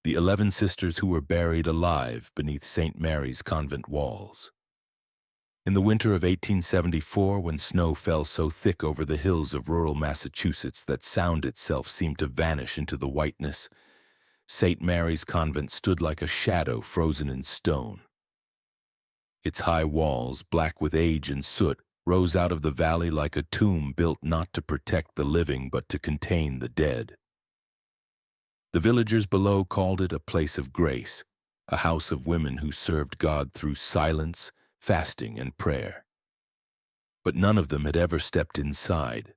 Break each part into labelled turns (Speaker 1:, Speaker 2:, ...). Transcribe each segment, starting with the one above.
Speaker 1: the 11 sisters who were buried alive beneath St. Mary's convent walls. In the winter of 1874, when snow fell so thick over the hills of rural Massachusetts that sound itself seemed to vanish into the whiteness, St. Mary's Convent stood like a shadow frozen in stone. Its high walls, black with age and soot, rose out of the valley like a tomb built not to protect the living but to contain the dead. The villagers below called it a place of grace, a house of women who served God through silence, fasting, and prayer. But none of them had ever stepped inside.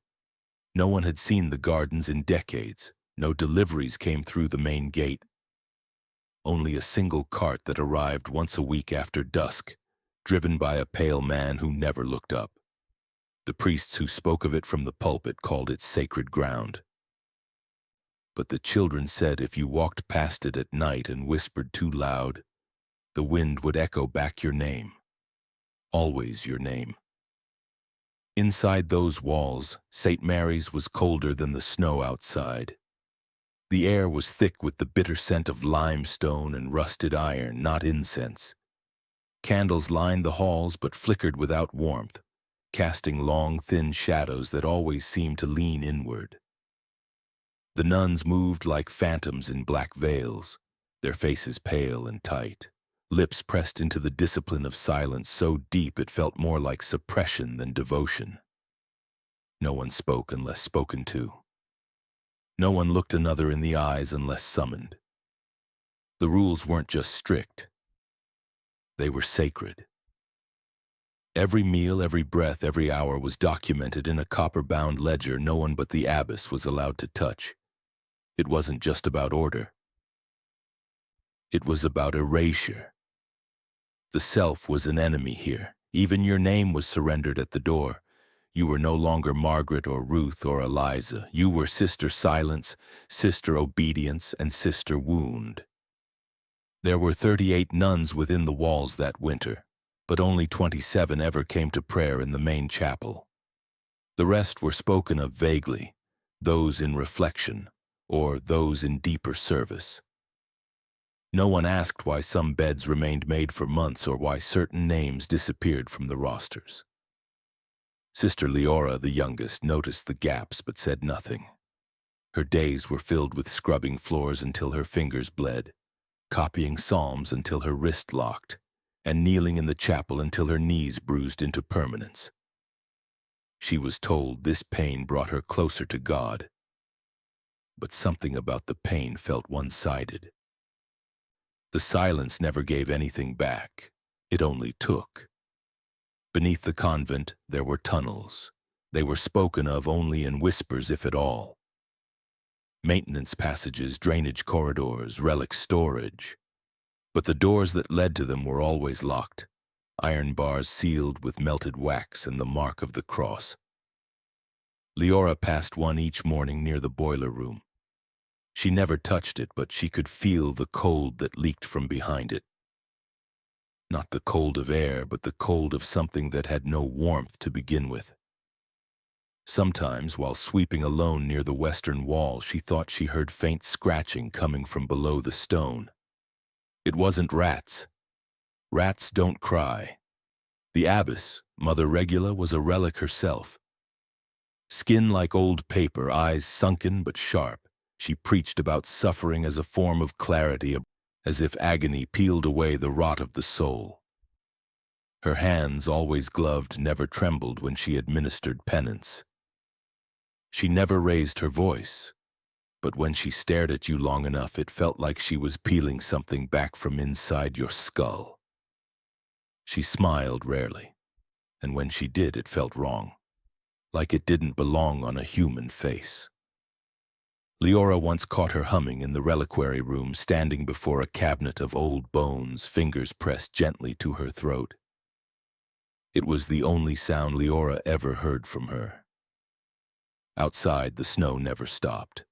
Speaker 1: No one had seen the gardens in decades. No deliveries came through the main gate. Only a single cart that arrived once a week after dusk, driven by a pale man who never looked up. The priests who spoke of it from the pulpit called it sacred ground. But the children said if you walked past it at night and whispered too loud, the wind would echo back your name. Always your name. Inside those walls, St. Mary's was colder than the snow outside. The air was thick with the bitter scent of limestone and rusted iron, not incense. Candles lined the halls but flickered without warmth, casting long, thin shadows that always seemed to lean inward. The nuns moved like phantoms in black veils, their faces pale and tight, lips pressed into the discipline of silence so deep it felt more like suppression than devotion. No one spoke unless spoken to. No one looked another in the eyes unless summoned. The rules weren't just strict. They were sacred. Every meal, every breath, every hour was documented in a copper-bound ledger no one but the abbess was allowed to touch. It wasn't just about order. It was about erasure. The self was an enemy here. Even your name was surrendered at the door. You were no longer Margaret or Ruth or Eliza. You were Sister Silence, Sister Obedience, and Sister Wound. There were 38 nuns within the walls that winter, but only 27 ever came to prayer in the main chapel. The rest were spoken of vaguely, those in reflection, or those in deeper service. No one asked why some beds remained made for months or why certain names disappeared from the rosters. Sister Leora, the youngest, noticed the gaps but said nothing. Her days were filled with scrubbing floors until her fingers bled, copying psalms until her wrist locked, and kneeling in the chapel until her knees bruised into permanence. She was told this pain brought her closer to God, but something about the pain felt one-sided. The silence never gave anything back. It only took. Beneath the convent, there were tunnels. They were spoken of only in whispers, if at all. Maintenance passages, drainage corridors, relic storage. But the doors that led to them were always locked, iron bars sealed with melted wax and the mark of the cross. Leora passed one each morning near the boiler room. She never touched it, but she could feel the cold that leaked from behind it. Not the cold of air, but the cold of something that had no warmth to begin with. Sometimes, while sweeping alone near the western wall, she thought she heard faint scratching coming from below the stone. It wasn't rats. Rats don't cry. The abbess, Mother Regula, was a relic herself. Skin like old paper, eyes sunken but sharp, she preached about suffering as a form of clarity, as if agony peeled away the rot of the soul. Her hands, always gloved, never trembled when she administered penance. She never raised her voice, but when she stared at you long enough, it felt like she was peeling something back from inside your skull. She smiled rarely, and when she did, it felt wrong, like it didn't belong on a human face. Leora once caught her humming in the reliquary room, standing before a cabinet of old bones, fingers pressed gently to her throat. It was the only sound Leora ever heard from her. Outside, the snow never stopped.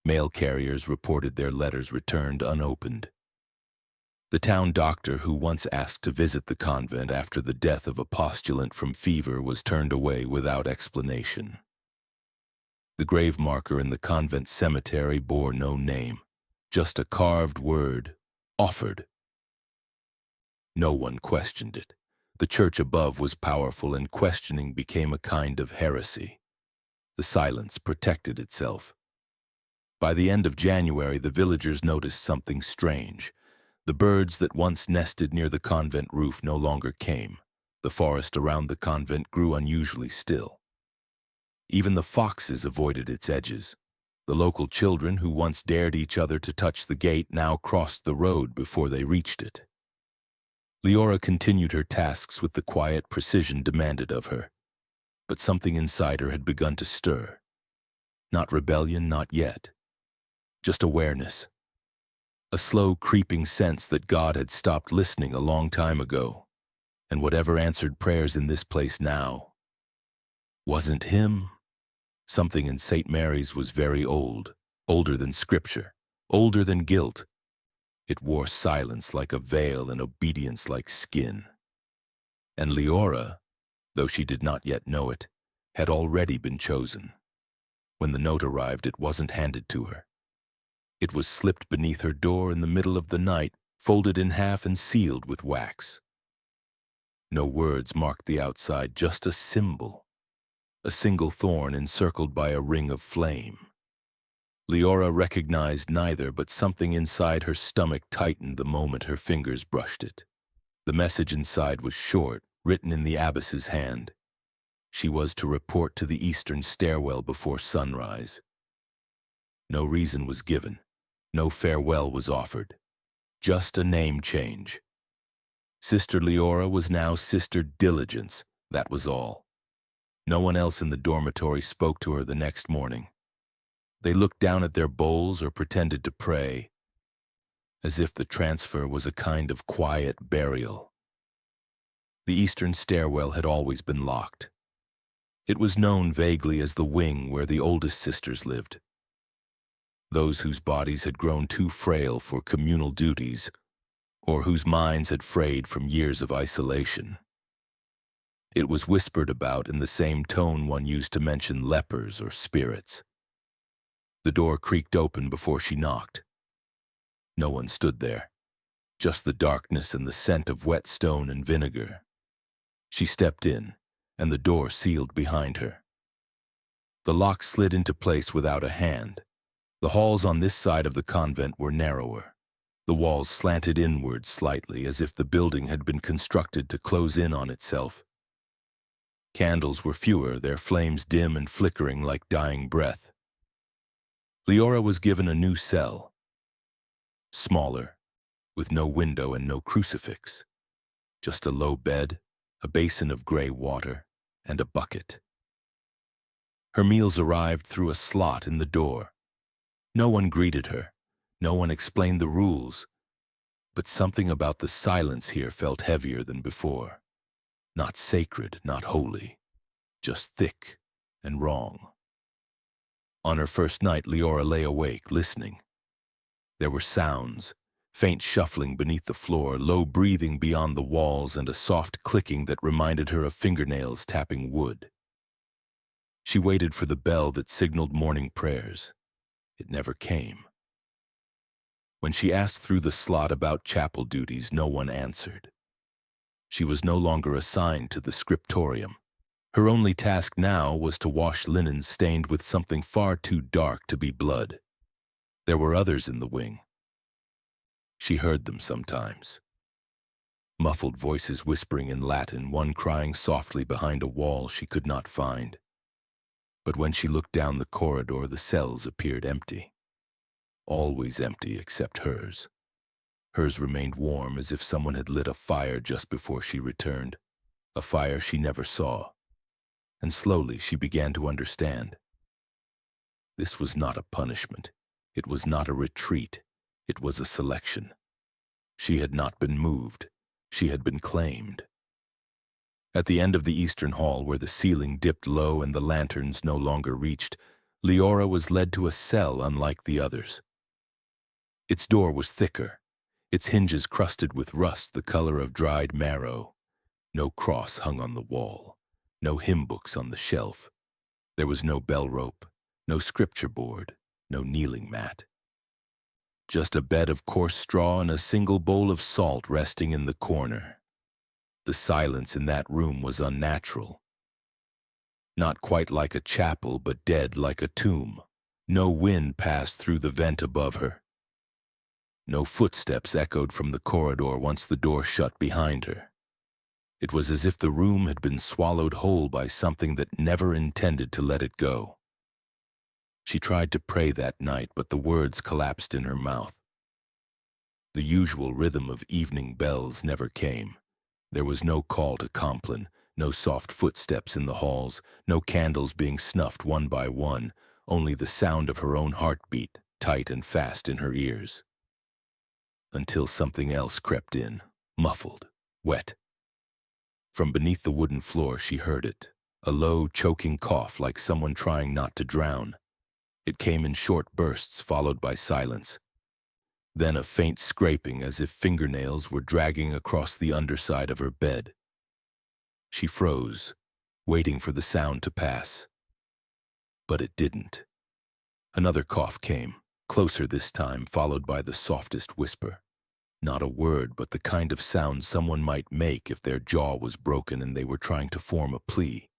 Speaker 1: Mail carriers reported their letters returned unopened. The town doctor who once asked to visit the convent after the death of a postulant from fever was turned away without explanation. The grave marker in the convent cemetery bore no name, Just a carved word, offered. No one questioned it. The church above was powerful, and questioning became a kind of heresy. The silence protected itself. By the end of January, the villagers noticed something strange. The birds that once nested near the convent roof no longer came. The forest around the convent grew unusually still. Even the foxes avoided its edges. The local children who once dared each other to touch the gate now crossed the road before they reached it. Leora continued her tasks with the quiet precision demanded of her. But something inside her had begun to stir. Not rebellion, not yet. Just awareness. A slow, creeping sense that God had stopped listening a long time ago, and whatever answered prayers in this place now wasn't him. Something in St. Mary's was very old, older than Scripture, older than guilt. It wore silence like a veil and obedience like skin. And Leora, though she did not yet know it, had already been chosen. When the note arrived, it wasn't handed to her. It was slipped beneath her door in the middle of the night, folded in half and sealed with wax. No words marked the outside, just a symbol, a single thorn encircled by a ring of flame. Leora recognized neither, but something inside her stomach tightened the moment her fingers brushed it. The message inside was short, written in the abbess's hand. She was to report to the eastern stairwell before sunrise. No reason was given. No farewell was offered. Just a name change. Sister Leora was now Sister Diligence, that was all. No one else in the dormitory spoke to her the next morning. They looked down at their bowls or pretended to pray, as if the transfer was a kind of quiet burial. The eastern stairwell had always been locked. It was known vaguely as the wing where the oldest sisters lived. Those whose bodies had grown too frail for communal duties, or whose minds had frayed from years of isolation. It was whispered about in the same tone one used to mention lepers or spirits. The door creaked open before she knocked. No one stood there, just the darkness and the scent of wet stone and vinegar. She stepped in, and the door sealed behind her. The lock slid into place without a hand. The halls on this side of the convent were narrower. The walls slanted inward slightly, as if the building had been constructed to close in on itself. Candles were fewer, their flames dim and flickering like dying breath. Leora was given a new cell. Smaller, with no window and no crucifix. Just a low bed, a basin of gray water, and a bucket. Her meals arrived through a slot in the door. No one greeted her. No one explained the rules. But something about the silence here felt heavier than before. Not sacred, not holy. Just thick and wrong. On her first night, Leora lay awake, listening. There were sounds, faint shuffling beneath the floor, low breathing beyond the walls, and a soft clicking that reminded her of fingernails tapping wood. She waited for the bell that signaled morning prayers. It never came. When she asked through the slot about chapel duties, no one answered. She was no longer assigned to the scriptorium. Her only task now was to wash linen stained with something far too dark to be blood. There were others in the wing. She heard them sometimes. Muffled voices whispering in Latin, one crying softly behind a wall she could not find. But when she looked down the corridor, the cells appeared empty. Always empty except hers. Hers remained warm, as if someone had lit a fire just before she returned, a fire she never saw. And slowly she began to understand. This was not a punishment. It was not a retreat. It was a selection. She had not been moved. She had been claimed. At the end of the eastern hall, where the ceiling dipped low and the lanterns no longer reached, Leora was led to a cell unlike the others. Its door was thicker, its hinges crusted with rust the color of dried marrow. No cross hung on the wall, no hymn books on the shelf. There was no bell rope, no scripture board, no kneeling mat. just a bed of coarse straw and a single bowl of salt resting in the corner. The silence in that room was unnatural. Not quite like a chapel, but dead like a tomb. No wind passed through the vent above her. No footsteps echoed from the corridor once the door shut behind her. It was as if the room had been swallowed whole by something that never intended to let it go. She tried to pray that night, but the words collapsed in her mouth. The usual rhythm of evening bells never came. There was no call to Compline, no soft footsteps in the halls, no candles being snuffed one by one, only the sound of her own heartbeat, tight and fast in her ears. Until something else crept in, muffled, wet. From beneath the wooden floor she heard it, a low, choking cough like someone trying not to drown. It came in short bursts, followed by silence. Then a faint scraping as if fingernails were dragging across the underside of her bed. She froze, waiting for the sound to pass. But it didn't. Another cough came, closer this time, followed by the softest whisper. Not a word, but the kind of sound someone might make if their jaw was broken and they were trying to form a plea.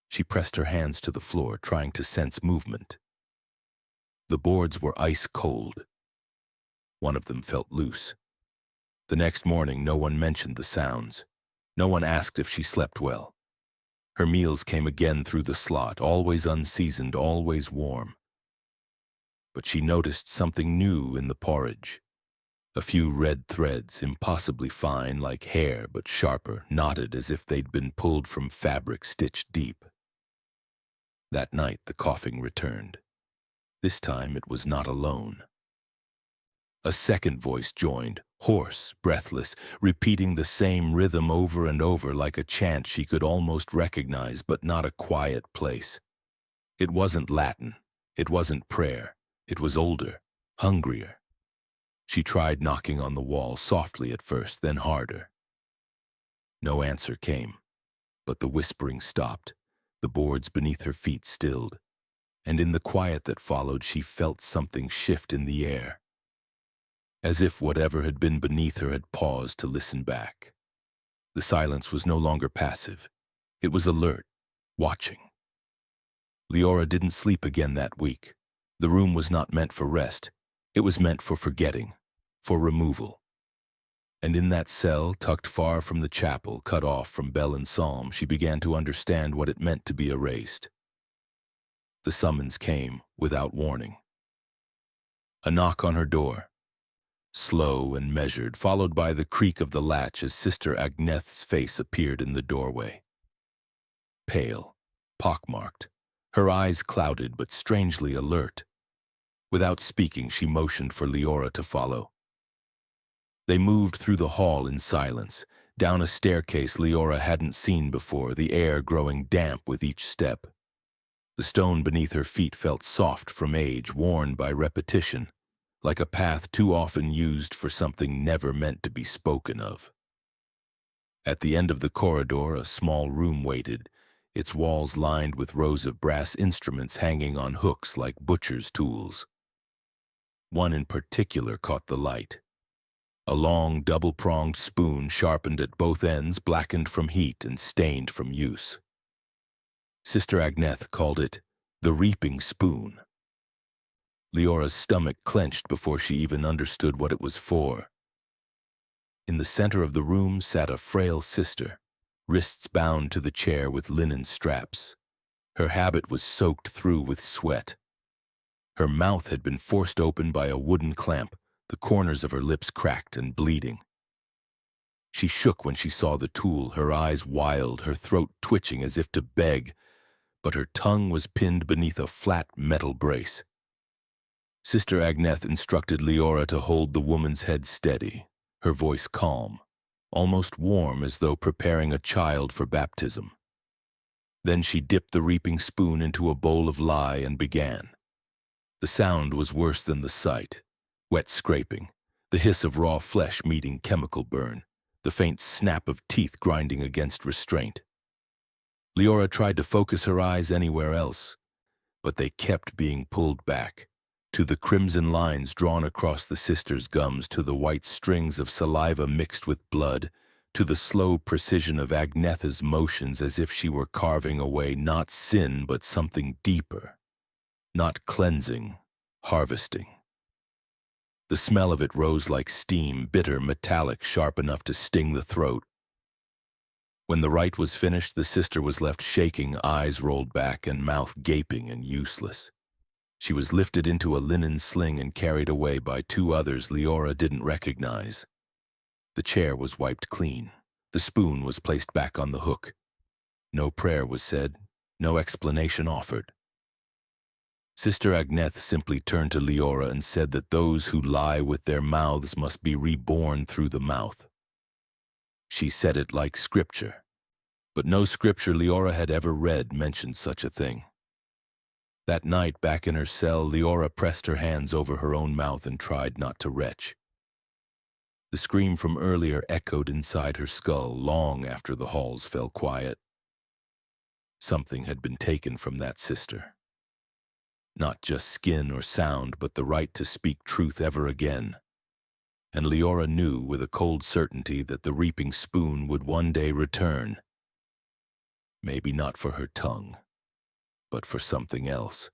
Speaker 1: She pressed her hands to the floor, trying to sense movement. The boards were ice cold. One of them felt loose. The next morning, no one mentioned the sounds. No one asked if she slept well. Her meals came again through the slot, always unseasoned, always warm. But she noticed something new in the porridge. A few red threads, impossibly fine like hair but sharper, knotted as if they'd been pulled from fabric stitched deep. That night the coughing returned. This time it was not alone. A second voice joined, hoarse, breathless, repeating the same rhythm over and over like a chant she could almost recognize, but not a quiet place. It wasn't Latin. It wasn't prayer. It was older, hungrier. She tried knocking on the wall, softly at first, then harder. No answer came, but the whispering stopped, the boards beneath her feet stilled, and in the quiet that followed she felt something shift in the air, as if whatever had been beneath her had paused to listen back. The silence was no longer passive. It was alert, watching. Leora didn't sleep again that week. The room was not meant for rest. It was meant for forgetting, for removal. And in that cell, tucked far from the chapel, cut off from bell and psalm, she began to understand what it meant to be erased. The summons came without warning. A knock on her door, slow and measured, followed by the creak of the latch as Sister Agneth's face appeared in the doorway. Pale, pockmarked, her eyes clouded but strangely alert. Without speaking, she motioned for Leora to follow. They moved through the hall in silence, down a staircase Leora hadn't seen before, the air growing damp with each step. The stone beneath her feet felt soft from age, worn by repetition, like a path too often used for something never meant to be spoken of. At the end of the corridor, a small room waited, its walls lined with rows of brass instruments hanging on hooks like butcher's tools. One in particular caught the light. A long, double-pronged spoon sharpened at both ends, blackened from heat and stained from use. Sister Agneth called it the reaping spoon. Leora's stomach clenched before she even understood what it was for. In the center of the room sat a frail sister, wrists bound to the chair with linen straps. Her habit was soaked through with sweat. Her mouth had been forced open by a wooden clamp, the corners of her lips cracked and bleeding. She shook when she saw the tool, her eyes wild, her throat twitching as if to beg, but her tongue was pinned beneath a flat metal brace. Sister Agneth instructed Leora to hold the woman's head steady, her voice calm, almost warm as though preparing a child for baptism. Then she dipped the reaping spoon into a bowl of lye and began. The sound was worse than the sight. Wet scraping, the hiss of raw flesh meeting chemical burn, the faint snap of teeth grinding against restraint. Leora tried to focus her eyes anywhere else, but they kept being pulled back, to the crimson lines drawn across the sister's gums, to the white strings of saliva mixed with blood, to the slow precision of Agnetha's motions as if she were carving away not sin but something deeper, not cleansing, harvesting. The smell of it rose like steam, bitter, metallic, sharp enough to sting the throat. When the rite was finished, the sister was left shaking, eyes rolled back and mouth gaping and useless. She was lifted into a linen sling and carried away by two others Leora didn't recognize. The chair was wiped clean. The spoon was placed back on the hook. No prayer was said, no explanation offered. Sister Agneth simply turned to Leora and said that those who lie with their mouths must be reborn through the mouth. She said it like scripture, but no scripture Leora had ever read mentioned such a thing. That night, back in her cell, Leora pressed her hands over her own mouth and tried not to retch. The scream from earlier echoed inside her skull long after the halls fell quiet. Something had been taken from that sister. Not just skin or sound, but the right to speak truth ever again. And Leora knew with a cold certainty that the reaping spoon would one day return. Maybe not for her tongue, but for something else.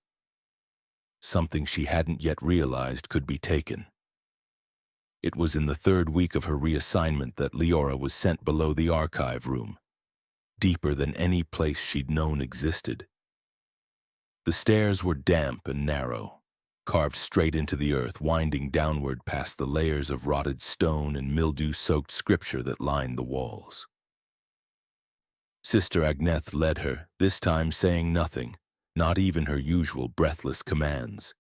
Speaker 1: Something she hadn't yet realized could be taken. It was in the third week of her reassignment that Leora was sent below the archive room, deeper than any place she'd known existed. The stairs were damp and narrow, carved straight into the earth, winding downward past the layers of rotted stone and mildew-soaked scripture that lined the walls. Sister Agneth led her, this time saying nothing, not even her usual breathless commands.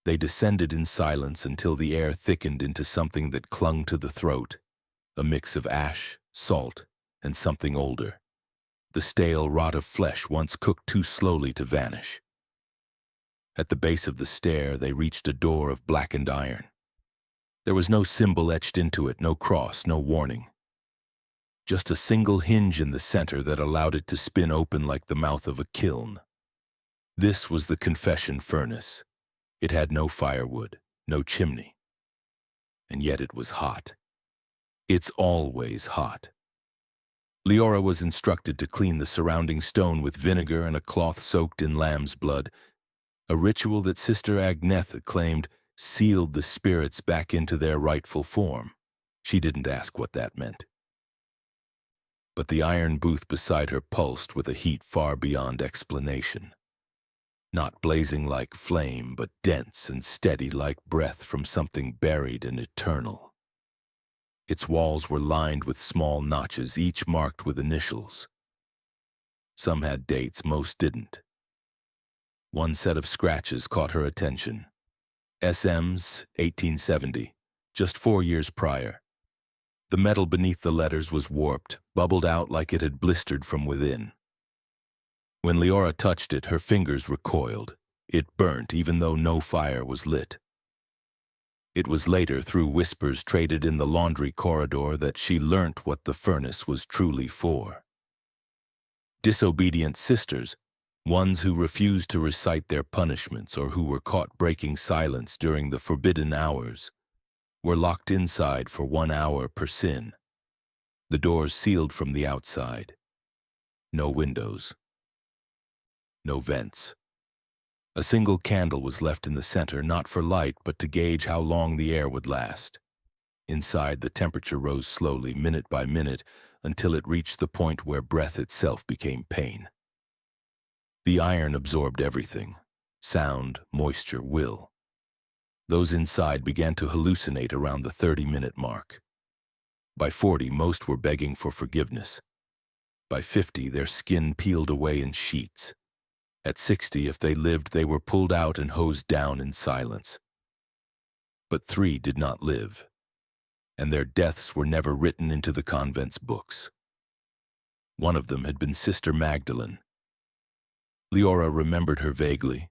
Speaker 1: They descended in silence until the air thickened into something that clung to the throat, a mix of ash, salt, and something older, the stale rot of flesh once cooked too slowly to vanish. At the base of the stair, they reached a door of blackened iron. There was no symbol etched into it, no cross, no warning. Just a single hinge in the center that allowed it to spin open like the mouth of a kiln. This was the confession furnace. It had no firewood, no chimney. And yet it was hot. It's always hot. Leora was instructed to clean the surrounding stone with vinegar and a cloth soaked in lamb's blood, a ritual that Sister Agnetha claimed sealed the spirits back into their rightful form. She didn't ask what that meant. But the iron booth beside her pulsed with a heat far beyond explanation. Not blazing like flame, but dense and steady like breath from something buried and eternal. Its walls were lined with small notches, each marked with initials. Some had dates, most didn't. One set of scratches caught her attention. SM's 1870, just 4 years prior. The metal beneath the letters was warped, bubbled out like it had blistered from within. When Leora touched it, her fingers recoiled. It burnt even though no fire was lit. It was later, through whispers traded in the laundry corridor, that she learnt what the furnace was truly for. Disobedient sisters, ones who refused to recite their punishments or who were caught breaking silence during the forbidden hours, were locked inside for 1 hour per sin. The doors sealed from the outside. No windows. No vents. A single candle was left in the center, not for light, but to gauge how long the air would last. Inside, the temperature rose slowly, minute by minute, until it reached the point where breath itself became pain. The iron absorbed everything: sound, moisture, will. Those inside began to hallucinate around the 30-minute mark. By 40, most were begging for forgiveness. By 50, their skin peeled away in sheets. At 60, if they lived, they were pulled out and hosed down in silence. But 3 did not live, and their deaths were never written into the convent's books. One of them had been Sister Magdalene. Leora remembered her vaguely,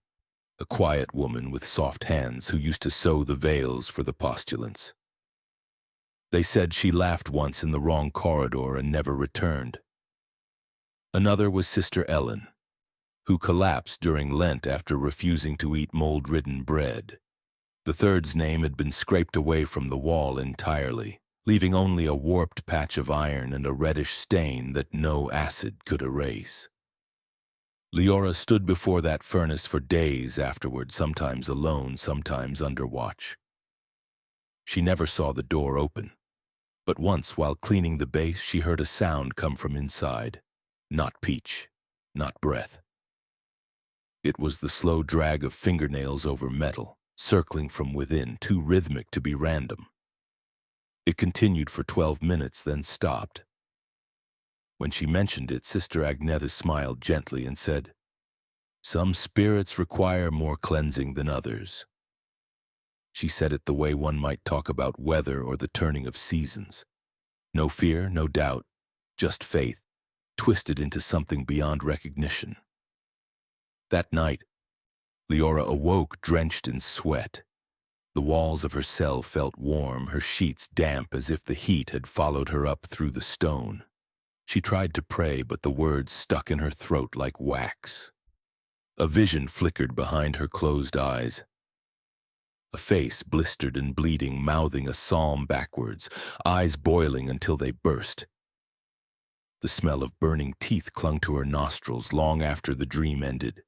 Speaker 1: a quiet woman with soft hands who used to sew the veils for the postulants. They said she laughed once in the wrong corridor and never returned. Another was Sister Ellen. who collapsed during Lent after refusing to eat mold-ridden bread. The third's name had been scraped away from the wall entirely, leaving only a warped patch of iron and a reddish stain that no acid could erase. Leora stood before that furnace for days afterward, sometimes alone, sometimes under watch. She never saw the door open, but once while cleaning the base she heard a sound come from inside. Not peach, not breath. It was the slow drag of fingernails over metal, circling from within, too rhythmic to be random. It continued for 12 minutes, then stopped. When she mentioned it, Sister Agneta smiled gently and said, "Some spirits require more cleansing than others." She said it the way one might talk about weather or the turning of seasons. No fear, no doubt, just faith, twisted into something beyond recognition. That night, Leora awoke drenched in sweat. The walls of her cell felt warm, her sheets damp as if the heat had followed her up through the stone. She tried to pray, but the words stuck in her throat like wax. A vision flickered behind her closed eyes. A face blistered and bleeding, mouthing a psalm backwards, eyes boiling until they burst. The smell of burning teeth clung to her nostrils long after the dream ended.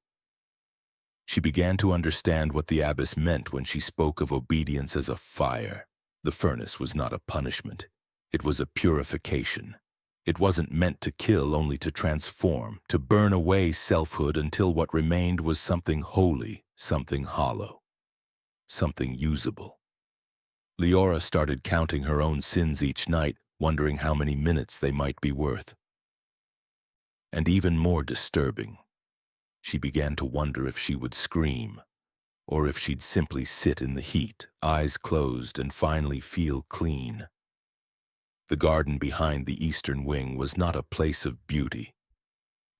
Speaker 1: She began to understand what the abbess meant when she spoke of obedience as a fire. The furnace was not a punishment. It was a purification. It wasn't meant to kill, only to transform, to burn away selfhood until what remained was something holy, something hollow, something usable. Leora started counting her own sins each night, wondering how many minutes they might be worth. And even more disturbing, she began to wonder if she would scream, or if she'd simply sit in the heat, eyes closed, and finally feel clean. The garden behind the eastern wing was not a place of beauty.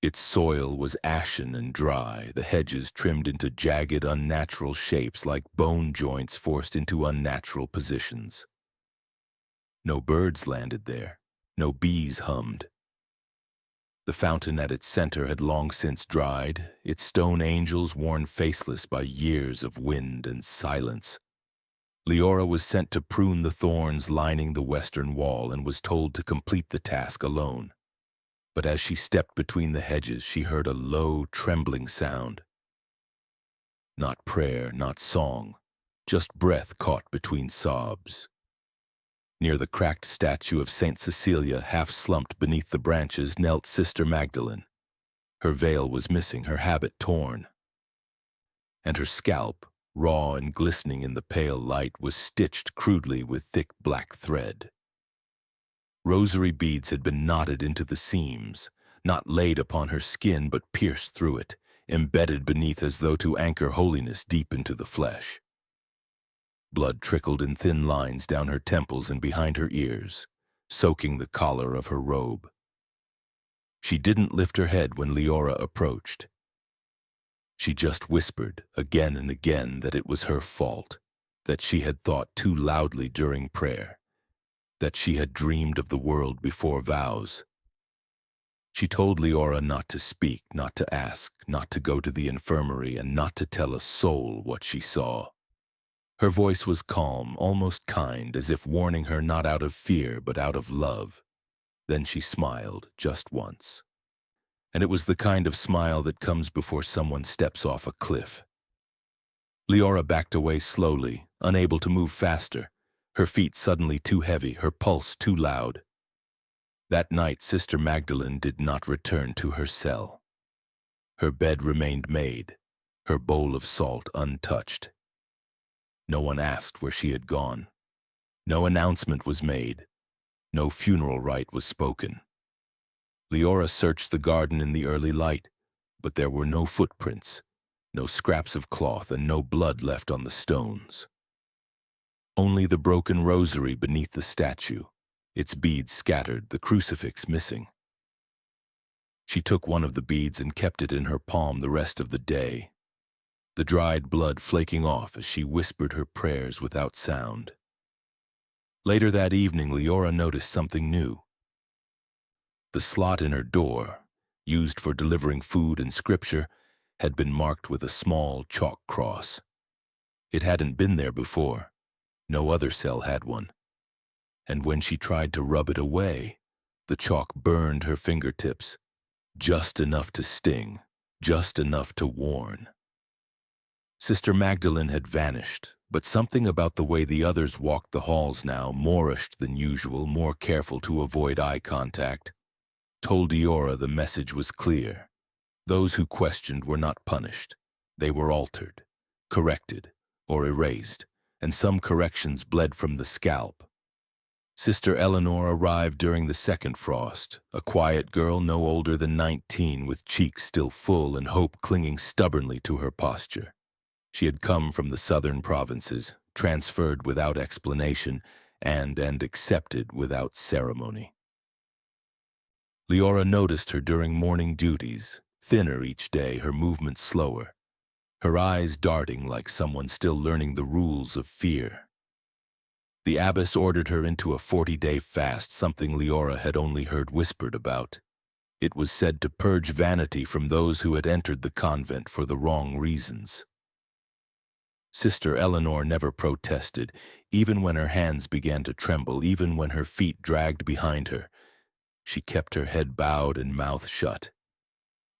Speaker 1: Its soil was ashen and dry, the hedges trimmed into jagged, unnatural shapes like bone joints forced into unnatural positions. No birds landed there, no bees hummed. The fountain at its center had long since dried, its stone angels worn faceless by years of wind and silence. Leora was sent to prune the thorns lining the western wall and was told to complete the task alone. But as she stepped between the hedges, she heard a low, trembling sound. Not prayer, not song, just breath caught between sobs. Near the cracked statue of Saint Cecilia, half slumped beneath the branches, knelt Sister Magdalene. Her veil was missing, her habit torn. And her scalp, raw and glistening in the pale light, was stitched crudely with thick black thread. Rosary beads had been knotted into the seams, not laid upon her skin but pierced through it, embedded beneath as though to anchor holiness deep into the flesh. Blood trickled in thin lines down her temples and behind her ears, soaking the collar of her robe. She didn't lift her head when Leora approached. She just whispered again and again that it was her fault, that she had thought too loudly during prayer, that she had dreamed of the world before vows. She told Leora not to speak, not to ask, not to go to the infirmary, and not to tell a soul what she saw. Her voice was calm, almost kind, as if warning her not out of fear but out of love. Then she smiled, just once. And it was the kind of smile that comes before someone steps off a cliff. Leora backed away slowly, unable to move faster, her feet suddenly too heavy, her pulse too loud. That night, Sister Magdalene did not return to her cell. Her bed remained made, her bowl of salt untouched. No one asked where she had gone. No announcement was made. No funeral rite was spoken. Leora searched the garden in the early light, but there were no footprints, no scraps of cloth, and no blood left on the stones. Only the broken rosary beneath the statue, its beads scattered, the crucifix missing. She took one of the beads and kept it in her palm the rest of the day, the dried blood flaking off as she whispered her prayers without sound. Later that evening, Leora noticed something new. The slot in her door, used for delivering food and scripture, had been marked with a small chalk cross. It hadn't been there before. No other cell had one. And when she tried to rub it away, the chalk burned her fingertips, just enough to sting, just enough to warn. Sister Magdalene had vanished, but something about the way the others walked the halls now, moreish than usual, more careful to avoid eye contact, told Leora the message was clear. Those who questioned were not punished. They were altered, corrected, or erased, and some corrections bled from the scalp. Sister Eleanor arrived during the second frost, a quiet girl no older than 19 with cheeks still full and hope clinging stubbornly to her posture. She had come from the southern provinces, transferred without explanation, and accepted without ceremony. Leora noticed her during morning duties, thinner each day, her movements slower, her eyes darting like someone still learning the rules of fear. The abbess ordered her into a 40-day fast, something Leora had only heard whispered about. It was said to purge vanity from those who had entered the convent for the wrong reasons. Sister Eleanor never protested, even when her hands began to tremble, even when her feet dragged behind her. She kept her head bowed and mouth shut.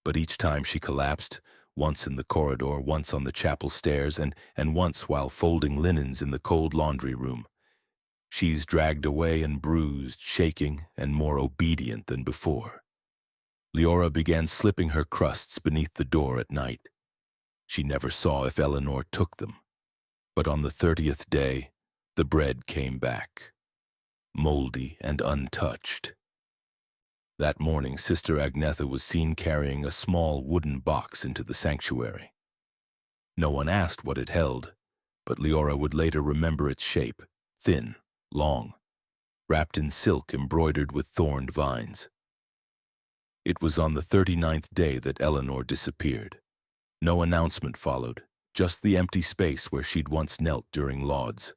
Speaker 1: But each time she collapsed, once in the corridor, once on the chapel stairs, and once while folding linens in the cold laundry room. She's dragged away and bruised, shaking, and more obedient than before. Leora began slipping her crusts beneath the door at night. She never saw if Eleanor took them. But on the 30th day, the bread came back, moldy and untouched. That morning, Sister Agnetha was seen carrying a small wooden box into the sanctuary. No one asked what it held, but Leora would later remember its shape, thin, long, wrapped in silk embroidered with thorned vines. It was on the 39th day that Eleanor disappeared. No announcement followed, just the empty space where she'd once knelt during lauds.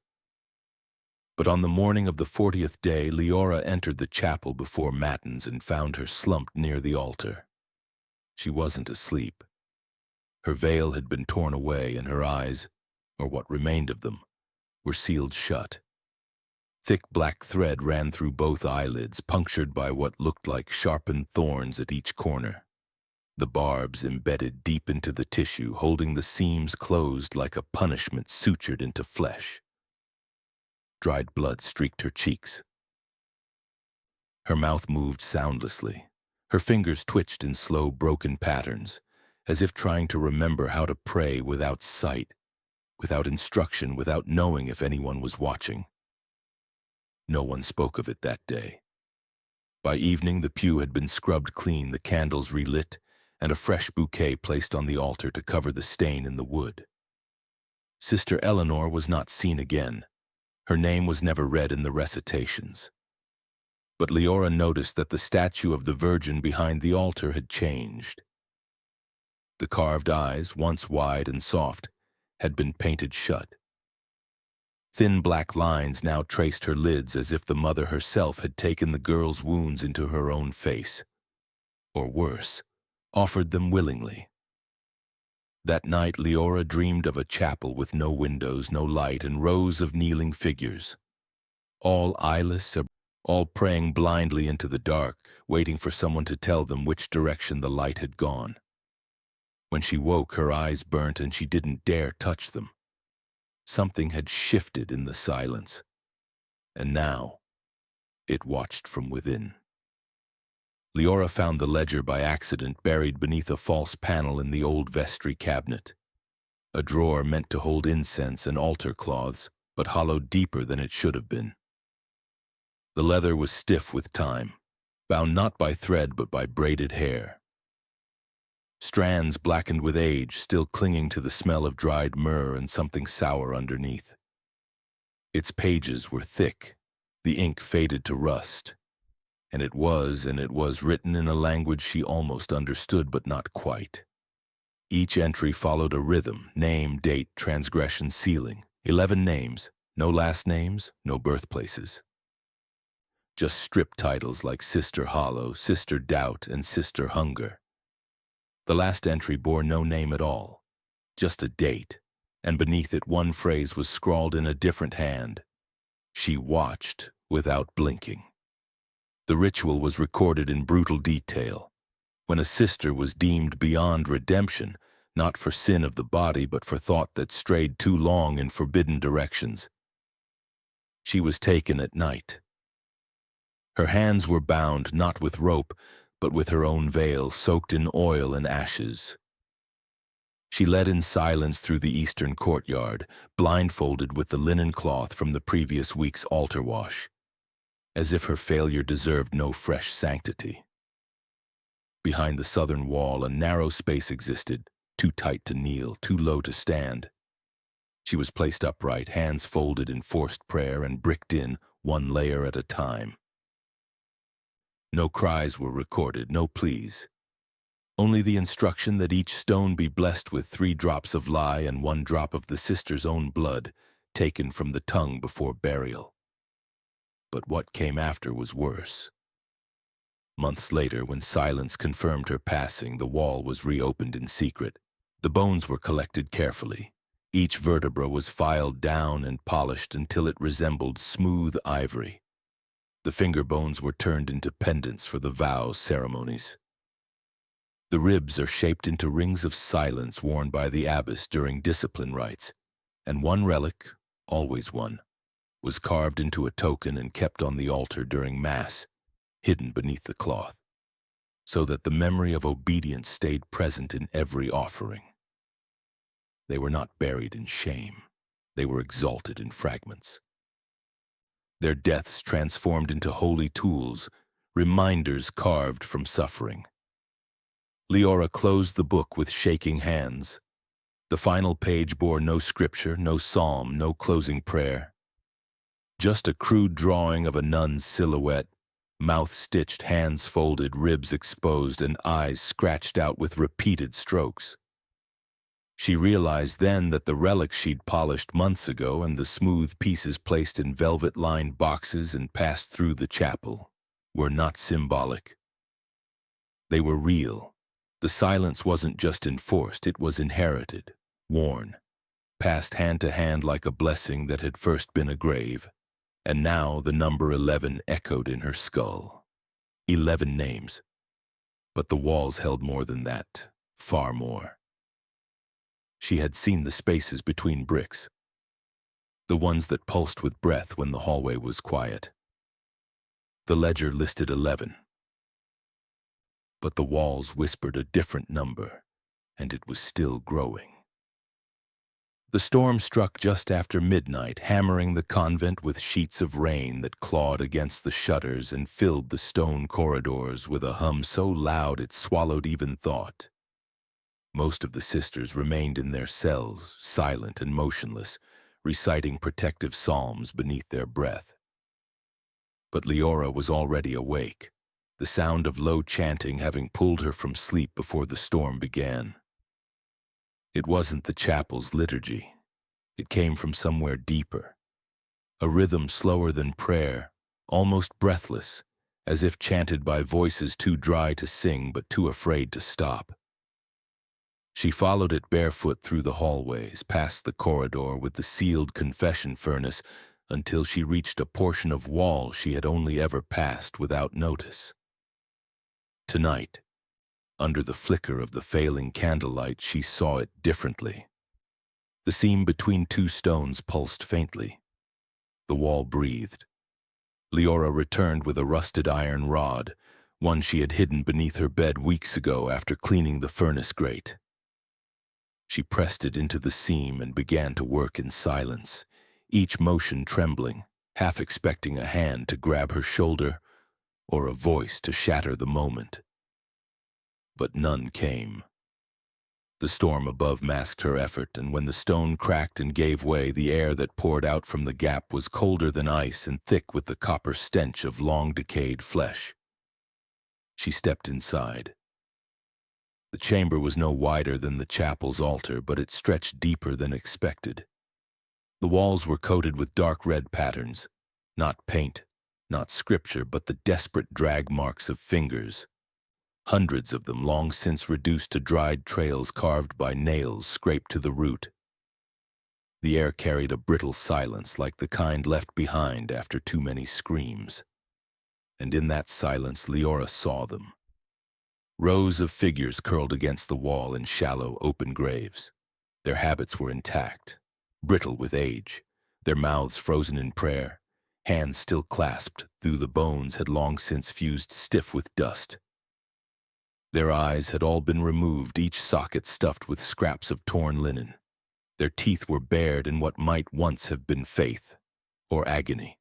Speaker 1: But on the morning of the 40th day, Leora entered the chapel before matins and found her slumped near the altar. She wasn't asleep. Her veil had been torn away and her eyes, or what remained of them, were sealed shut. Thick black thread ran through both eyelids, punctured by what looked like sharpened thorns at each corner. The barbs embedded deep into the tissue, holding the seams closed like a punishment sutured into flesh. Dried blood streaked her cheeks. Her mouth moved soundlessly. Her fingers twitched in slow, broken patterns, as if trying to remember how to pray without sight, without instruction, without knowing if anyone was watching. No one spoke of it that day. By evening, the pew had been scrubbed clean, the candles relit, and a fresh bouquet placed on the altar to cover the stain in the wood. Sister Eleanor was not seen again. Her name was never read in the recitations. But Leora noticed that the statue of the Virgin behind the altar had changed. The carved eyes, once wide and soft, had been painted shut. Thin black lines now traced her lids as if the mother herself had taken the girl's wounds into her own face. Or worse, offered them willingly. That night, Leora dreamed of a chapel with no windows, no light, and rows of kneeling figures. All eyeless, all praying blindly into the dark, waiting for someone to tell them which direction the light had gone. When she woke, her eyes burnt and she didn't dare touch them. Something had shifted in the silence, and now it watched from within. Leora found the ledger by accident buried beneath a false panel in the old vestry cabinet. A drawer meant to hold incense and altar cloths, but hollowed deeper than it should have been. The leather was stiff with time, bound not by thread but by braided hair. Strands blackened with age, still clinging to the smell of dried myrrh and something sour underneath. Its pages were thick, the ink faded to rust. And it was written in a language she almost understood, but not quite. Each entry followed a rhythm: name, date, transgression, sealing. 11 names, no last names, no birthplaces. Just strip titles like Sister Hollow, Sister Doubt, and Sister Hunger. The last entry bore no name at all, just a date, and beneath it one phrase was scrawled in a different hand. She watched without blinking. The ritual was recorded in brutal detail, when a sister was deemed beyond redemption, not for sin of the body but for thought that strayed too long in forbidden directions. She was taken at night. Her hands were bound not with rope, but with her own veil soaked in oil and ashes. She led in silence through the eastern courtyard, blindfolded with the linen cloth from the previous week's altar wash, as if her failure deserved no fresh sanctity. Behind the southern wall, a narrow space existed, too tight to kneel, too low to stand. She was placed upright, hands folded in forced prayer and bricked in, one layer at a time. No cries were recorded, no pleas. Only the instruction that each stone be blessed with 3 drops of lye and 1 drop of the sister's own blood, taken from the tongue before burial. But what came after was worse. Months later, when silence confirmed her passing, the wall was reopened in secret. The bones were collected carefully. Each vertebra was filed down and polished until it resembled smooth ivory. The finger bones were turned into pendants for the vow ceremonies. The ribs are shaped into rings of silence worn by the abbess during discipline rites, and one relic, always one, was carved into a token and kept on the altar during Mass, hidden beneath the cloth, so that the memory of obedience stayed present in every offering. They were not buried in shame. They were exalted in fragments. Their deaths transformed into holy tools, reminders carved from suffering. Leora closed the book with shaking hands. The final page bore no scripture, no psalm, no closing prayer. Just a crude drawing of a nun's silhouette, mouth stitched, hands folded, ribs exposed, and eyes scratched out with repeated strokes. She realized then that the relics she'd polished months ago and the smooth pieces placed in velvet-lined boxes and passed through the chapel were not symbolic. They were real. The silence wasn't just enforced, it was inherited, worn, passed hand to hand like a blessing that had first been a grave, and now the number 11 echoed in her skull. 11 names. But the walls held more than that, far more. She had seen the spaces between bricks, the ones that pulsed with breath when the hallway was quiet. The ledger listed 11. But the walls whispered a different number, and it was still growing. The storm struck just after midnight, hammering the convent with sheets of rain that clawed against the shutters and filled the stone corridors with a hum so loud it swallowed even thought. Most of the sisters remained in their cells, silent and motionless, reciting protective psalms beneath their breath. But Leora was already awake, the sound of low chanting having pulled her from sleep before the storm began. It wasn't the chapel's liturgy. It came from somewhere deeper. A rhythm slower than prayer, almost breathless, as if chanted by voices too dry to sing but too afraid to stop. She followed it barefoot through the hallways, past the corridor with the sealed confession furnace, until she reached a portion of wall she had only ever passed without notice. Tonight, under the flicker of the failing candlelight, she saw it differently. The seam between 2 stones pulsed faintly. The wall breathed. Leora returned with a rusted iron rod, one she had hidden beneath her bed weeks ago after cleaning the furnace grate. She pressed it into the seam and began to work in silence, each motion trembling, half expecting a hand to grab her shoulder or a voice to shatter the moment. But none came. The storm above masked her effort, and when the stone cracked and gave way, the air that poured out from the gap was colder than ice and thick with the copper stench of long-decayed flesh. She stepped inside. The chamber was no wider than the chapel's altar, but it stretched deeper than expected. The walls were coated with dark red patterns, not paint, not scripture, but the desperate drag marks of fingers. hundreds of them long since reduced to dried trails carved by nails scraped to the root. The air carried a brittle silence like the kind left behind after too many screams. And in that silence, Leora saw them. Rows of figures curled against the wall in shallow, open graves. Their habits were intact, brittle with age, their mouths frozen in prayer, hands still clasped, though the bones had long since fused stiff with dust. Their eyes had all been removed, each socket stuffed with scraps of torn linen. Their teeth were bared in what might once have been faith or agony.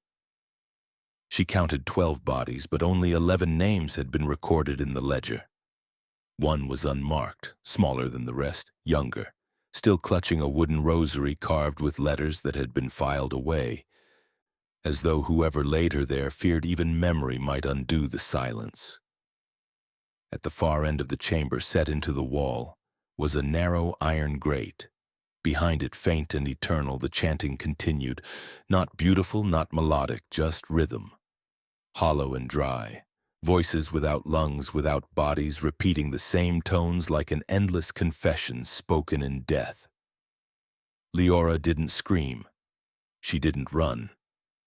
Speaker 1: She counted 12 bodies, but only 11 names had been recorded in the ledger. One was unmarked, smaller than the rest, younger, still clutching a wooden rosary carved with letters that had been filed away, as though whoever laid her there feared even memory might undo the silence. At the far end of the chamber, set into the wall, was a narrow iron grate. Behind it, faint and eternal, the chanting continued, not beautiful, not melodic, just rhythm. Hollow and dry, voices without lungs, without bodies, repeating the same tones like an endless confession spoken in death. Leora didn't scream. She didn't run.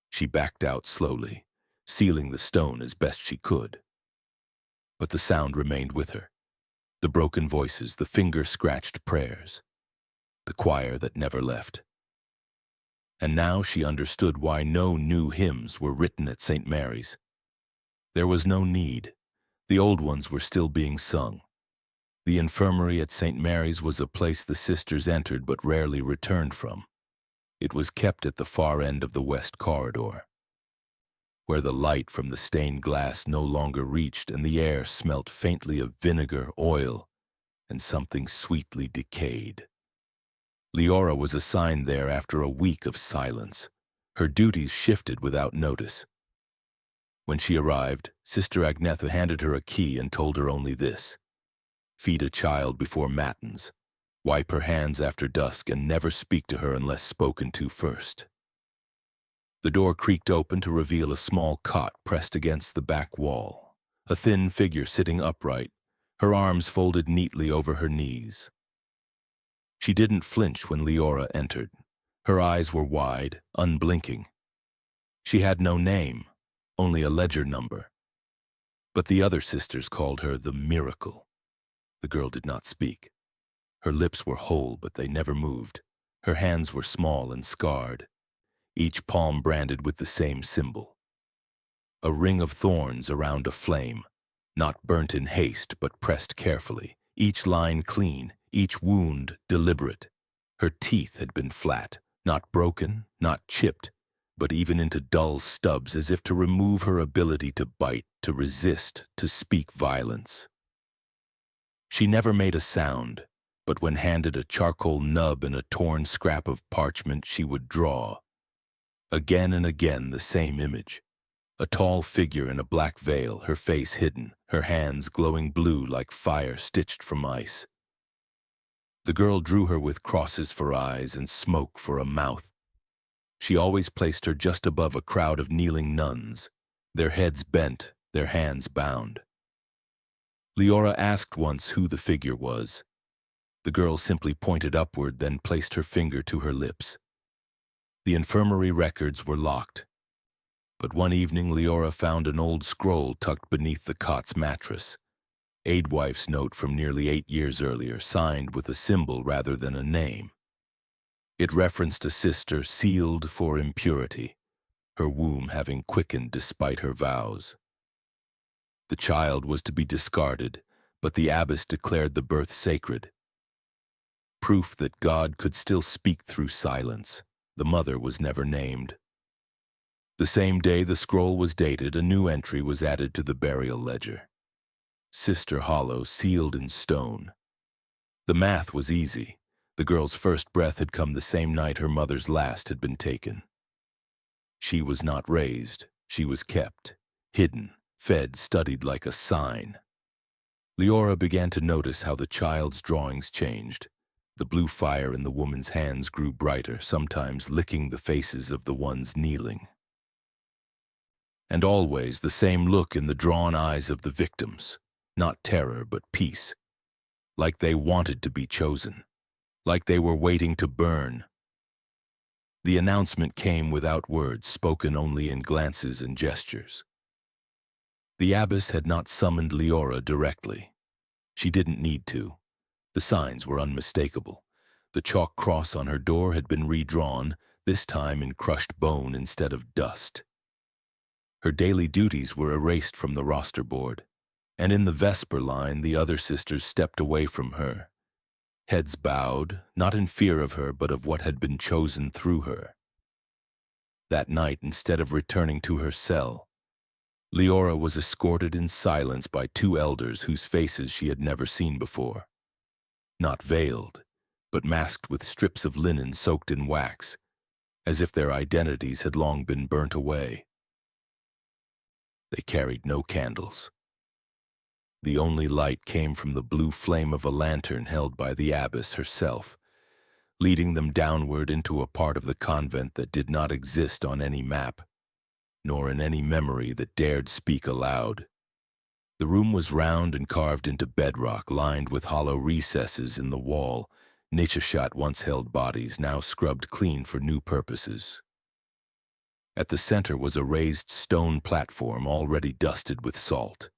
Speaker 1: She backed out slowly, sealing the stone as best she could. But the sound remained with her. The broken voices, the finger-scratched prayers. The choir that never left. And now she understood why no new hymns were written at St. Mary's. There was no need. The old ones were still being sung. The infirmary at St. Mary's was a place the sisters entered but rarely returned from. It was kept at the far end of the west corridor, where the light from the stained glass no longer reached and the air smelt faintly of vinegar, oil, and something sweetly decayed. Leora was assigned there after a week of silence. Her duties shifted without notice. When she arrived, Sister Agnetha handed her a key and told her only this: feed a child before matins, wipe her hands after dusk, and never speak to her unless spoken to first. The door creaked open to reveal a small cot pressed against the back wall, a thin figure sitting upright, her arms folded neatly over her knees. She didn't flinch when Leora entered. Her eyes were wide, unblinking. She had no name, only a ledger number. But the other sisters called her the Miracle. The girl did not speak. Her lips were whole, but they never moved. Her hands were small and scarred, each palm branded with the same symbol. A ring of thorns around a flame, not burnt in haste, but pressed carefully, each line clean, each wound deliberate. Her teeth had been flat, not broken, not chipped, but even into dull stubs, as if to remove her ability to bite, to resist, to speak violence. She never made a sound, but when handed a charcoal nub and a torn scrap of parchment, she would draw. Again and again the same image. A tall figure in a black veil, her face hidden, her hands glowing blue like fire stitched from ice. The girl drew her with crosses for eyes and smoke for a mouth. She always placed her just above a crowd of kneeling nuns, their heads bent, their hands bound. Leora asked once who the figure was. The girl simply pointed upward, then placed her finger to her lips. The infirmary records were locked. But one evening Leora found an old scroll tucked beneath the cot's mattress. Aidwife's note from nearly 8 years earlier, signed with a symbol rather than a name. It referenced a sister sealed for impurity, her womb having quickened despite her vows. The child was to be discarded, but the abbess declared the birth sacred. Proof that God could still speak through silence. The mother was never named. The same day the scroll was dated, a new entry was added to the burial ledger. Sister Hollow, sealed in stone. The math was easy. The girl's first breath had come the same night her mother's last had been taken. She was not raised. She was kept, hidden, fed, studied like a sign. Leora began to notice how the child's drawings changed. The blue fire in the woman's hands grew brighter, sometimes licking the faces of the ones kneeling. And always the same look in the drawn eyes of the victims. not terror but peace, like they wanted to be chosen, like they were waiting to burn. The announcement came without words, spoken only in glances and gestures. The abbess had not summoned Leora directly. She didn't need to. The signs were unmistakable. The chalk cross on her door had been redrawn, this time in crushed bone instead of dust. Her daily duties were erased from the roster board, and in the Vesper line the other sisters stepped away from her, heads bowed, not in fear of her but of what had been chosen through her. That night, instead of returning to her cell, Leora was escorted in silence by two elders whose faces she had never seen before. Not veiled, but masked with strips of linen soaked in wax, as if their identities had long been burnt away. They carried no candles. The only light came from the blue flame of a lantern held by the abbess herself, leading them downward into a part of the convent that did not exist on any map, nor in any memory that dared speak aloud. The room was round and carved into bedrock, lined with hollow recesses in the wall. Nichashat once held bodies, now scrubbed clean for new purposes. At the center was a raised stone platform already dusted with salt.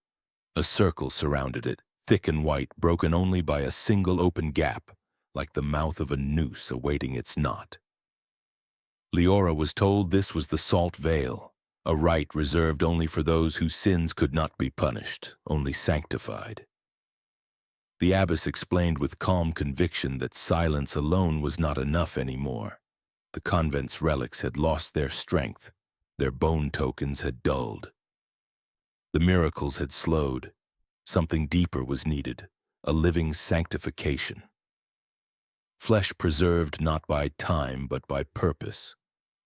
Speaker 1: A circle surrounded it, thick and white, broken only by a single open gap, like the mouth of a noose awaiting its knot. Leora was told this was the salt veil, a rite reserved only for those whose sins could not be punished, only sanctified. The abbess explained with calm conviction that silence alone was not enough anymore. The convent's relics had lost their strength, their bone tokens had dulled. The miracles had slowed. Something deeper was needed, a living sanctification. Flesh preserved not by time but by purpose.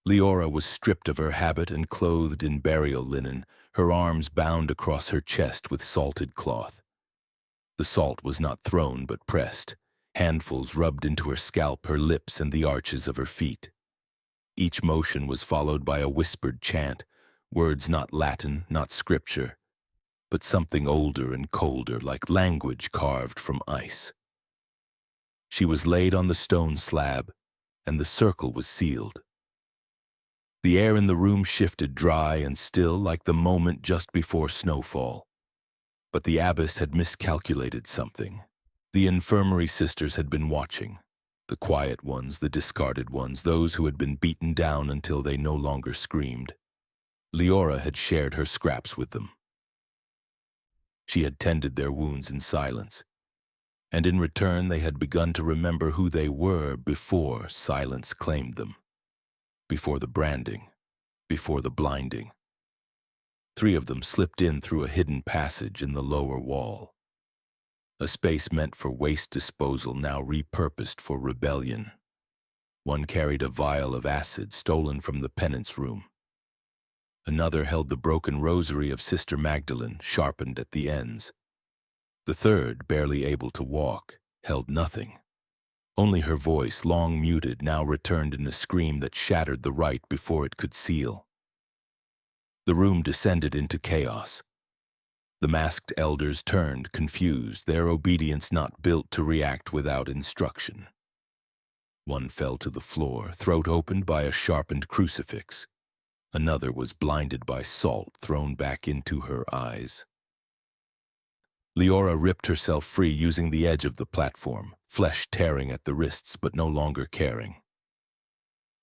Speaker 1: Leora was stripped of her habit and clothed in burial linen, her arms bound across her chest with salted cloth. The salt was not thrown but pressed, handfuls rubbed into her scalp, her lips, and the arches of her feet. Each motion was followed by a whispered chant, words not Latin, not scripture, but something older and colder, like language carved from ice. She was laid on the stone slab, and the circle was sealed. The air in the room shifted, dry and still, like the moment just before snowfall. But the abbess had miscalculated something. The infirmary sisters had been watching. The quiet ones, the discarded ones, those who had been beaten down until they no longer screamed. Leora had shared her scraps with them. She had tended their wounds in silence, and in return they had begun to remember who they were before silence claimed them, before the branding, before the blinding. 3 of them slipped in through a hidden passage in the lower wall, a space meant for waste disposal now repurposed for rebellion. One carried a vial of acid stolen from the penance room. Another held the broken rosary of Sister Magdalene, sharpened at the ends. The third, barely able to walk, held nothing. Only her voice, long muted, now returned in a scream that shattered the rite before it could seal. The room descended into chaos. The masked elders turned, confused, their obedience not built to react without instruction. One fell to the floor, throat opened by a sharpened crucifix. Another was blinded by salt thrown back into her eyes. Leora ripped herself free using the edge of the platform, flesh tearing at the wrists but no longer caring.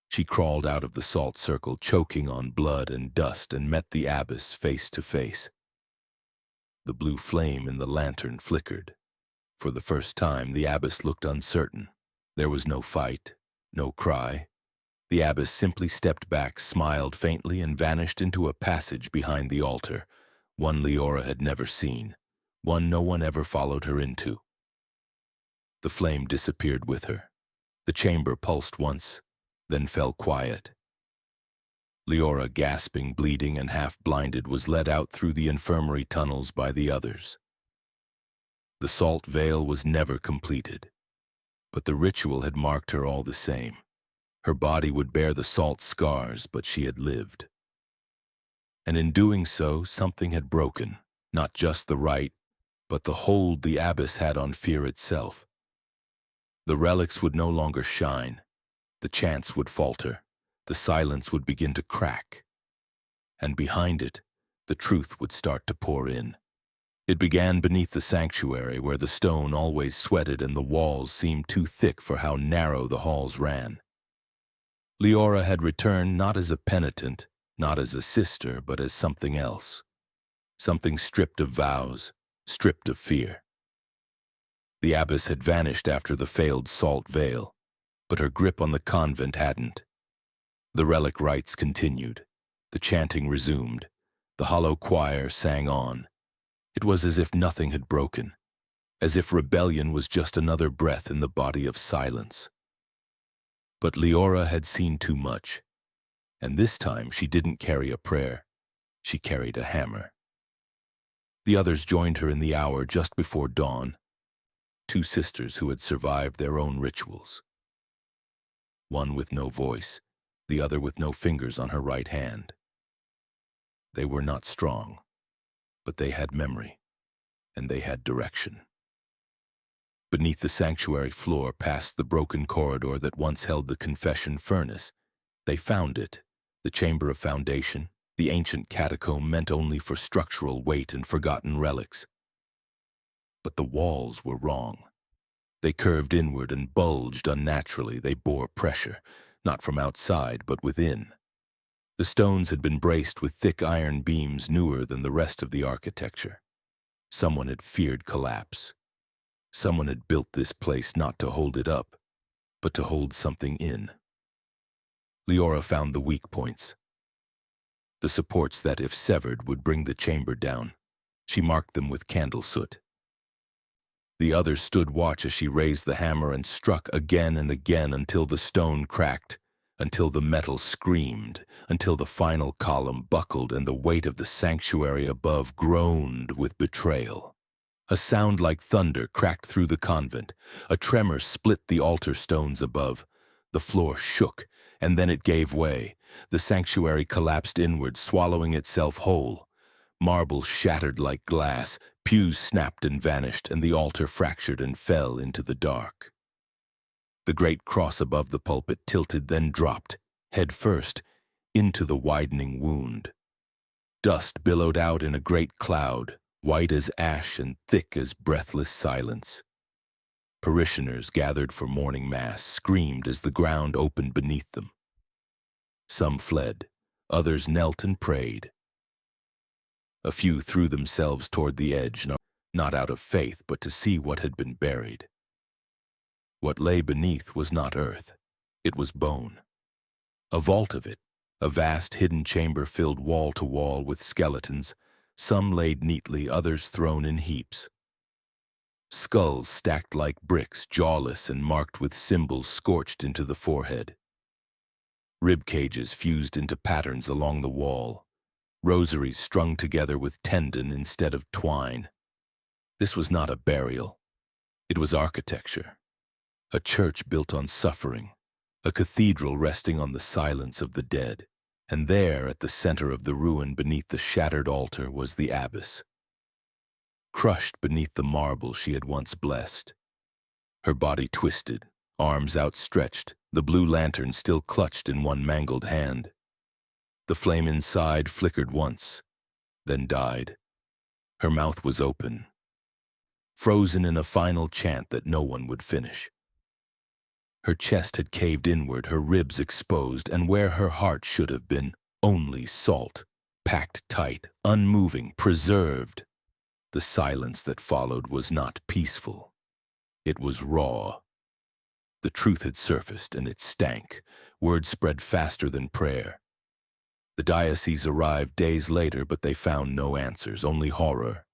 Speaker 1: She crawled out of the salt circle, choking on blood and dust, and met the abbess face to face. The blue flame in the lantern flickered. For the first time, the abbess looked uncertain. There was no fight, no cry. The abbess simply stepped back, smiled faintly, and vanished into a passage behind the altar, one Leora had never seen, one no one ever followed her into. The flame disappeared with her. The chamber pulsed once, then fell quiet. Leora, gasping, bleeding, and half-blinded, was led out through the infirmary tunnels by the others. The salt veil was never completed, but the ritual had marked her all the same. Her body would bear the salt scars, but she had lived. And in doing so, something had broken, not just the rite, but the hold the abbess had on fear itself. The relics would no longer shine, the chants would falter, the silence would begin to crack, and behind it, the truth would start to pour in. It began beneath the sanctuary, where the stone always sweated and the walls seemed too thick for how narrow the halls ran. Leora had returned not as a penitent, not as a sister, but as something else. Something stripped of vows, stripped of fear. The abbess had vanished after the failed salt veil, but her grip on the convent hadn't. The relic rites continued. The chanting resumed. The hollow choir sang on. It was as if nothing had broken, as if rebellion was just another breath in the body of silence. But Leora had seen too much, and this time she didn't carry a prayer. She carried a hammer. The others joined her in the hour just before dawn, 2 sisters who had survived their own rituals. One with no voice, the other with no fingers on her right hand. They were not strong, but they had memory, and they had direction. Beneath the sanctuary floor, past the broken corridor that once held the confession furnace, they found it, the chamber of foundation, the ancient catacomb meant only for structural weight and forgotten relics. But the walls were wrong. They curved inward and bulged unnaturally. They bore pressure, not from outside, but within. The stones had been braced with thick iron beams newer than the rest of the architecture. Someone had feared collapse. Someone had built this place not to hold it up, but to hold something in. Leora found the weak points, the supports that, if severed, would bring the chamber down. She marked them with candle soot. The others stood watch as she raised the hammer and struck again and again until the stone cracked, until the metal screamed, until the final column buckled and the weight of the sanctuary above groaned with betrayal. A sound like thunder cracked through the convent. A tremor split the altar stones above. The floor shook, and then it gave way. The sanctuary collapsed inward, swallowing itself whole. Marble shattered like glass, pews snapped and vanished, and the altar fractured and fell into the dark. The great cross above the pulpit tilted, then dropped, head first, into the widening wound. Dust billowed out in a great cloud, white as ash and thick as breathless silence. Parishioners gathered for morning mass screamed as the ground opened beneath them. Some fled, others knelt and prayed. A few threw themselves toward the edge, not out of faith, but to see what had been buried. What lay beneath was not earth, it was bone. A vault of it, a vast hidden chamber filled wall to wall with skeletons, some laid neatly, others thrown in heaps. Skulls stacked like bricks, jawless and marked with symbols scorched into the forehead. Rib cages fused into patterns along the wall. Rosaries strung together with tendon instead of twine. This was not a burial. It was architecture. A church built on suffering. A cathedral resting on the silence of the dead. And there, at the center of the ruin beneath the shattered altar, was the abbess. Crushed beneath the marble she had once blessed. Her body twisted, arms outstretched, the blue lantern still clutched in one mangled hand. The flame inside flickered once, then died. Her mouth was open, frozen in a final chant that no one would finish. Her chest had caved inward, her ribs exposed, and where her heart should have been, only salt, packed tight, unmoving, preserved. The silence that followed was not peaceful. It was raw. The truth had surfaced, and it stank. Word spread faster than prayer. The diocese arrived days later, but they found no answers, only horror,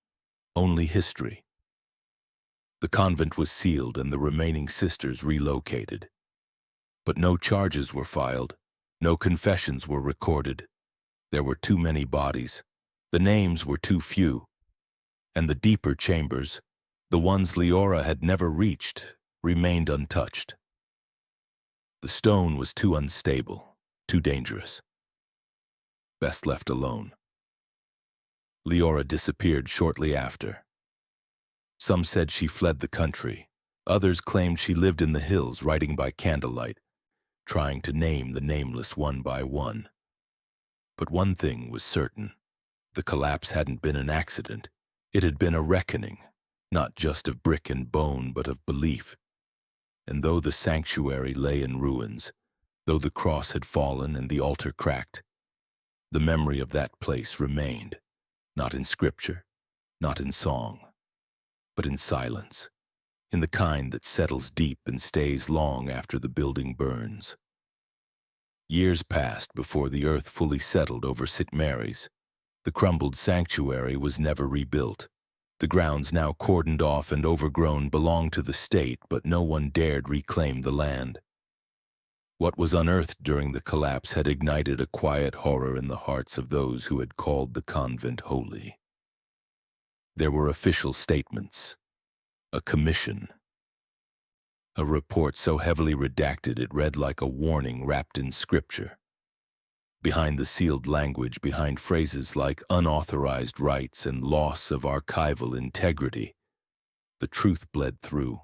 Speaker 1: only history. The convent was sealed and the remaining sisters relocated. But no charges were filed, no confessions were recorded. There were too many bodies, the names were too few, and the deeper chambers, the ones Leora had never reached, remained untouched. The stone was too unstable, too dangerous. Best left alone. Leora disappeared shortly after. Some said she fled the country. Others claimed she lived in the hills, writing by candlelight, trying to name the nameless one by one. But one thing was certain. The collapse hadn't been an accident. It had been a reckoning, not just of brick and bone, but of belief. And though the sanctuary lay in ruins, though the cross had fallen and the altar cracked, the memory of that place remained, not in scripture, not in song, but in silence, in the kind that settles deep and stays long after the building burns. Years passed before the earth fully settled over St. Mary's. The crumbled sanctuary was never rebuilt. The grounds, now cordoned off and overgrown, belonged to the state, but no one dared reclaim the land. What was unearthed during the collapse had ignited a quiet horror in the hearts of those who had called the convent holy. There were official statements, a commission, a report so heavily redacted it read like a warning wrapped in scripture. Behind the sealed language, behind phrases like unauthorized rites and loss of archival integrity, the truth bled through.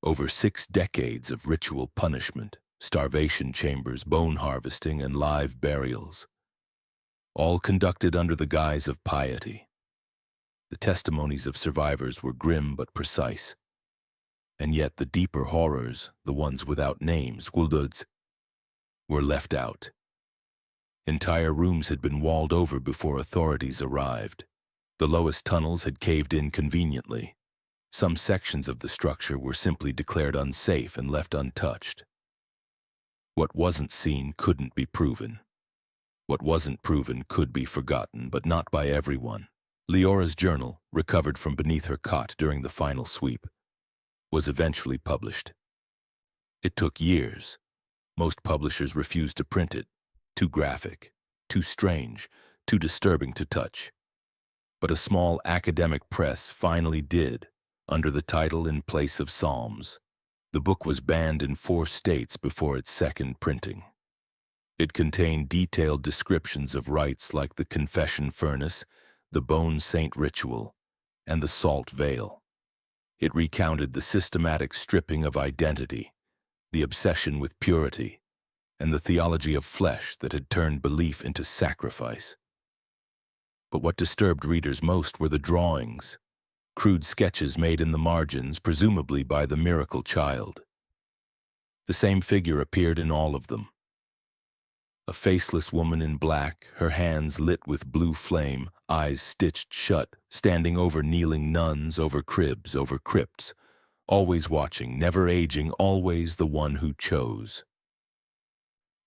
Speaker 1: Over 6 decades of ritual punishment, starvation chambers, bone harvesting, and live burials, all conducted under the guise of piety. The testimonies of survivors were grim but precise. And yet the deeper horrors, the ones without names, wulduds, were left out. Entire rooms had been walled over before authorities arrived. The lowest tunnels had caved in conveniently. Some sections of the structure were simply declared unsafe and left untouched. What wasn't seen couldn't be proven. What wasn't proven could be forgotten, but not by everyone. Leora's journal, recovered from beneath her cot during the final sweep, was eventually published. It took years. Most publishers refused to print it. Too graphic, too strange, too disturbing to touch. But a small academic press finally did, under the title In Place of Psalms. The book was banned in 4 states before its second printing. It contained detailed descriptions of rites like the confession furnace, the bone saint ritual, and the salt veil. It recounted the systematic stripping of identity, the obsession with purity, and the theology of flesh that had turned belief into sacrifice. But what disturbed readers most were the drawings, crude sketches made in the margins, presumably by the miracle child. The same figure appeared in all of them. A faceless woman in black, her hands lit with blue flame, eyes stitched shut, standing over kneeling nuns, over cribs, over crypts, always watching, never aging, always the one who chose.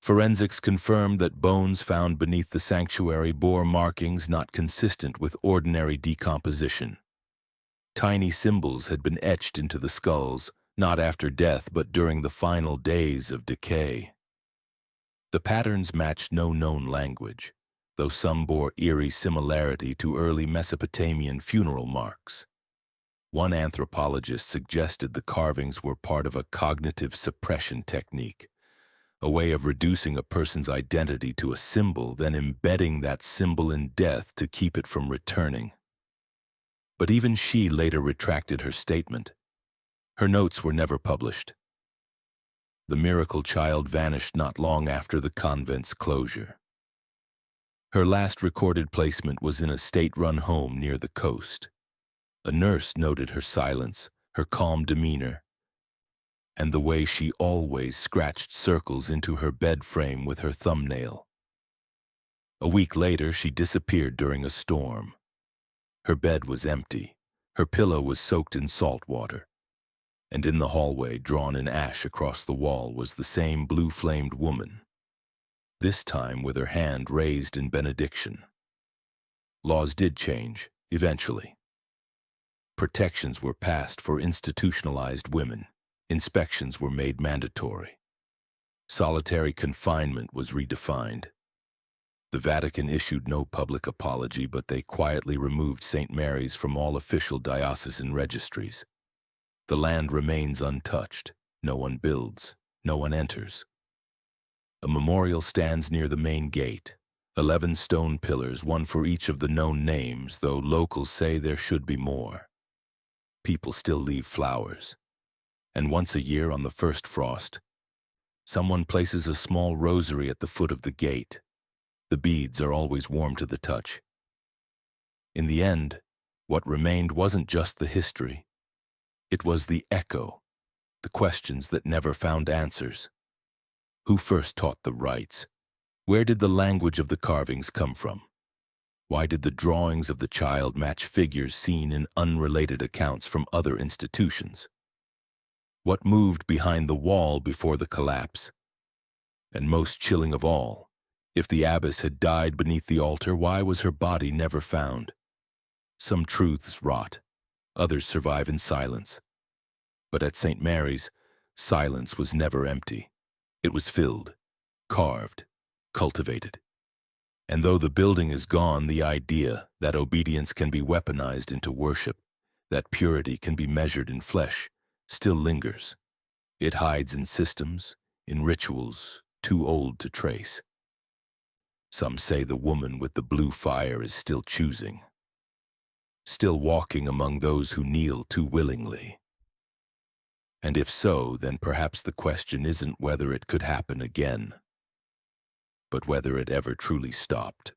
Speaker 1: Forensics confirmed that bones found beneath the sanctuary bore markings not consistent with ordinary decomposition. Tiny symbols had been etched into the skulls, not after death but during the final days of decay. The patterns matched no known language, though some bore eerie similarity to early Mesopotamian funeral marks. One anthropologist suggested the carvings were part of a cognitive suppression technique, a way of reducing a person's identity to a symbol, then embedding that symbol in death to keep it from returning. But even she later retracted her statement. Her notes were never published. The miracle child vanished not long after the convent's closure. Her last recorded placement was in a state-run home near the coast. A nurse noted her silence, her calm demeanor, and the way she always scratched circles into her bed frame with her thumbnail. A week later, she disappeared during a storm. Her bed was empty. Her pillow was soaked in salt water. And in the hallway, drawn in ash across the wall, was the same blue-flamed woman, this time with her hand raised in benediction. Laws did change, eventually. Protections were passed for institutionalized women. Inspections were made mandatory. Solitary confinement was redefined. The Vatican issued no public apology, but they quietly removed St. Mary's from all official diocesan registries. The land remains untouched. No one builds. No one enters. A memorial stands near the main gate. 11 stone pillars, one for each of the known names, though locals say there should be more. people still leave flowers. And once a year on the first frost, someone places a small rosary at the foot of the gate. The beads are always warm to the touch. In the end, what remained wasn't just the history. It was the echo, the questions that never found answers. Who first taught the rites? Where did the language of the carvings come from? Why did the drawings of the child match figures seen in unrelated accounts from other institutions? What moved behind the wall before the collapse? And most chilling of all, if the abbess had died beneath the altar, why was her body never found? Some truths rot, others survive in silence. But at St. Mary's, silence was never empty. It was filled, carved, cultivated. And though the building is gone, the idea that obedience can be weaponized into worship, that purity can be measured in flesh, still lingers. It hides in systems, in rituals, too old to trace. Some say the woman with the blue fire is still choosing, still walking among those who kneel too willingly. And if so, then perhaps the question isn't whether it could happen again, but whether it ever truly stopped.